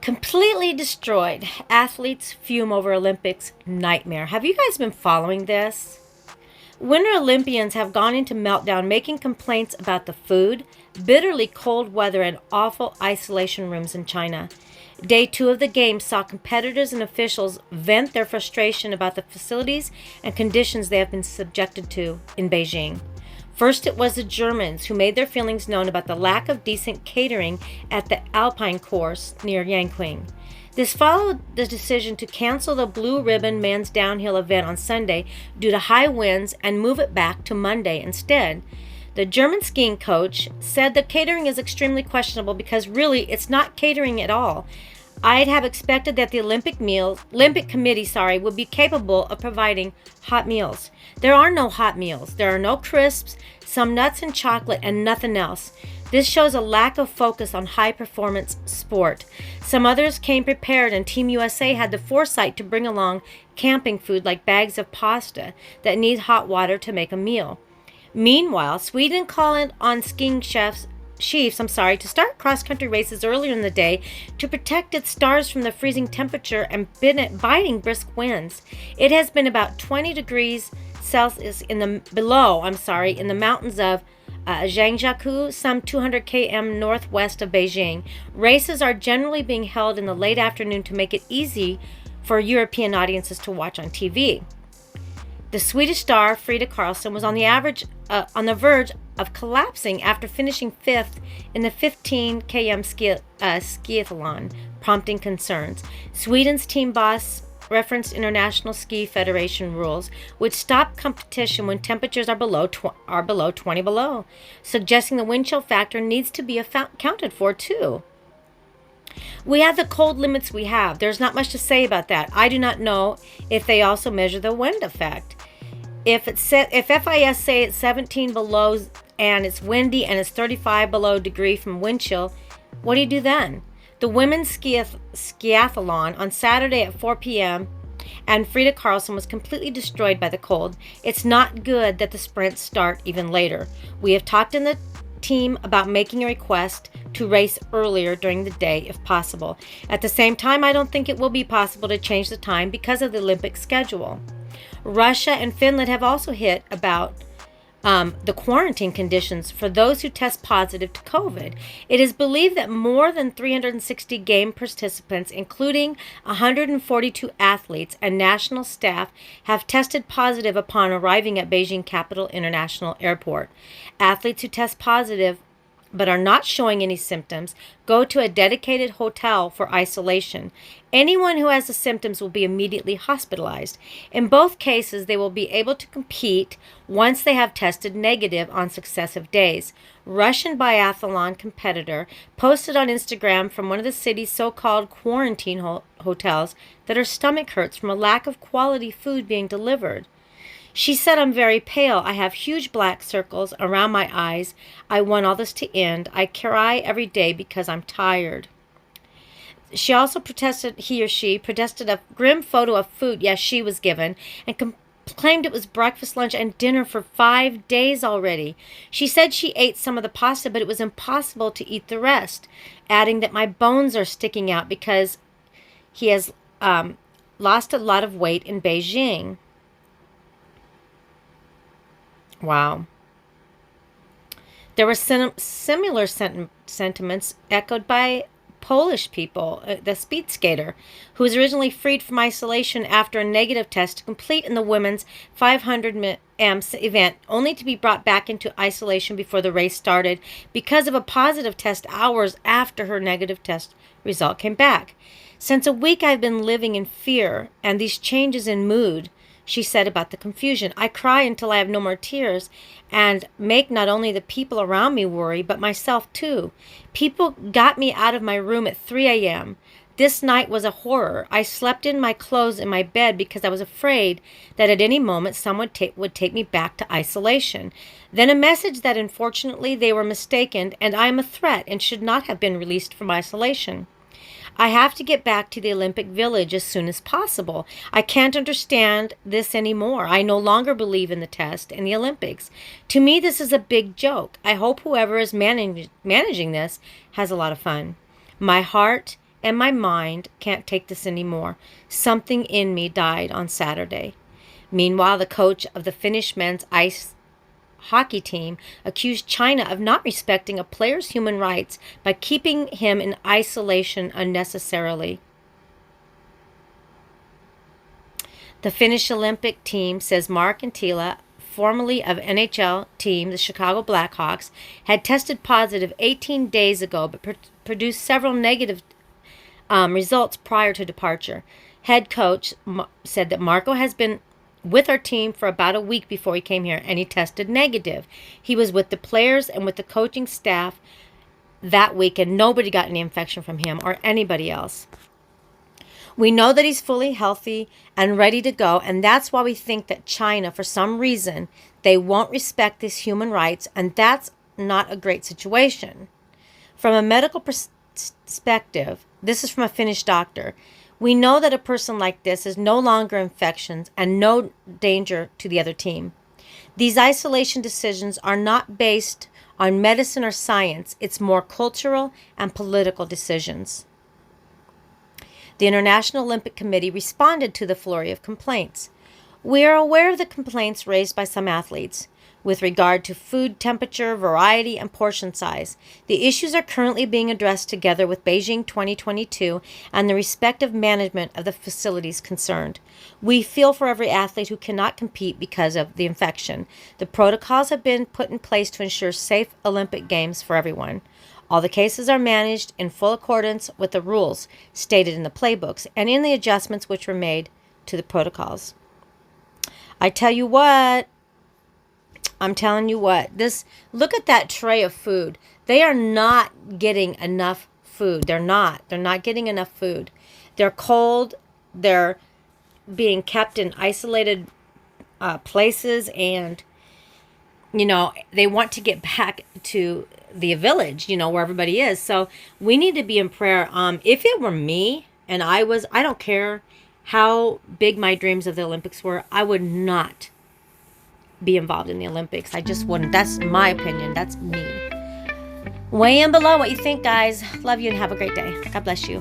Completely destroyed. Athletes fume over Olympics nightmare. Have you guys been following this? Winter Olympians have gone into meltdown, making complaints about the food, bitterly cold weather, and awful isolation rooms in China. Day 2 of the Games saw competitors and officials vent their frustration about the facilities and conditions they have been subjected to in Beijing. First, it was the Germans who made their feelings known about the lack of decent catering at the Alpine course near Yanqing. This followed the decision to cancel the Blue Ribbon men's downhill event on Sunday due to high winds and move it back to Monday instead. The German skiing coach said the catering is extremely questionable because really it's not catering at all. I'd have expected that the Olympic Committee would be capable of providing hot meals. There are no hot meals. There are no crisps, some nuts and chocolate, and nothing else. This shows a lack of focus on high-performance sport. Some others came prepared, and Team USA had the foresight to bring along camping food like bags of pasta that need hot water to make a meal. Meanwhile, Sweden called on skiing chiefs to start cross-country races earlier in the day to protect its stars from the freezing temperature and biting brisk winds. It has been about 20 degrees Celsius in the mountains of Zhangjiakou, some 200 km northwest of Beijing. Races are generally being held in the late afternoon to make it easy for European audiences to watch on TV. The Swedish star Frida Karlsson was on the verge of collapsing after finishing 5th in the 15 km skiathlon, prompting concerns. Sweden's team boss referenced International Ski Federation rules, which stop competition when temperatures are below 20 below, suggesting the wind chill factor needs to be accounted for too. We have the cold limits we have. There's not much to say about that. I do not know if they also measure the wind effect. If FIS say it's 17 below and it's windy and it's 35 below degree from wind chill, what do you do then? The women's skiathlon on Saturday at 4 p.m. and Frida Karlsson was completely destroyed by the cold. It's not good that the sprints start even later. We have talked in the team about making a request to race earlier during the day if possible. At the same time, I don't think it will be possible to change the time because of the Olympic schedule. Russia and Finland have also hit about the quarantine conditions for those who test positive to COVID. It is believed that more than 360 game participants, including 142 athletes and national staff, have tested positive upon arriving at Beijing Capital International Airport. Athletes who test positive but are not showing any symptoms go to a dedicated hotel for isolation. Anyone who has the symptoms will be immediately hospitalized. In both cases, they will be able to compete once they have tested negative on successive days. Russian biathlon competitor posted on Instagram from one of the city's so-called quarantine hotels that her stomach hurts from a lack of quality food being delivered. She said, "I'm very pale. I have huge black circles around my eyes. I want all this to end. I cry every day because I'm tired." She also protested a grim photo of food, yes, she was given, and claimed it was breakfast, lunch, and dinner for 5 days already. She said she ate some of the pasta, but it was impossible to eat the rest, adding that my bones are sticking out because he has lost a lot of weight in Beijing. Wow. There were similar sentiments echoed by Polish people, the speed skater, who was originally freed from isolation after a negative test to complete in the women's 500 meters event, only to be brought back into isolation before the race started because of a positive test hours after her negative test result came back. "Since a week I've been living in fear and these changes in mood," she said about the confusion. "I cry until I have no more tears and make not only the people around me worry, but myself too. People got me out of my room at 3 a.m. This night was a horror. I slept in my clothes in my bed because I was afraid that at any moment someone would take me back to isolation. Then a message that unfortunately they were mistaken and I am a threat and should not have been released from isolation. I have to get back to the Olympic Village as soon as possible. I can't understand this anymore. I no longer believe in the test and the Olympics. To me, this is a big joke. I hope whoever is managing this has a lot of fun. My heart and my mind can't take this anymore. Something in me died on Saturday. Meanwhile, the coach of the Finnish men's ice hockey team accused China of not respecting a player's human rights by keeping him in isolation unnecessarily. The Finnish Olympic team says Mark Antila, formerly of NHL team, the Chicago Blackhawks, had tested positive 18 days ago but produced several negative results prior to departure. Head coach said that Marco has been with our team for about a week before he came here, and he tested negative. He was with the players and with the coaching staff that week, and nobody got any infection from him or anybody else. We know that he's fully healthy and ready to go, and that's why we think that China, for some reason, they won't respect his human rights, and that's not a great situation. From a medical perspective, this is from a Finnish doctor, we know that a person like this is no longer infectious and no danger to the other team. These isolation decisions are not based on medicine or science. It's more cultural and political decisions. The International Olympic Committee responded to the flurry of complaints. We are aware of the complaints raised by some athletes with regard to food temperature, variety, and portion size. The issues are currently being addressed together with Beijing 2022 and the respective management of the facilities concerned. We feel for every athlete who cannot compete because of the infection. The protocols have been put in place to ensure safe Olympic Games for everyone. All the cases are managed in full accordance with the rules stated in the playbooks and in the adjustments which were made to the protocols. I tell you what, I'm telling you what, look at that tray of food. They are not getting enough food. They're not getting enough food. They're cold. They're being kept in isolated places, and, they want to get back to the village, where everybody is. So we need to be in prayer. If it were me and I don't care how big my dreams of the Olympics were, I would not be involved in the Olympics. I just wouldn't. That's my opinion. That's me. Weigh in below what you think, guys. Love you and have a great day. God bless you.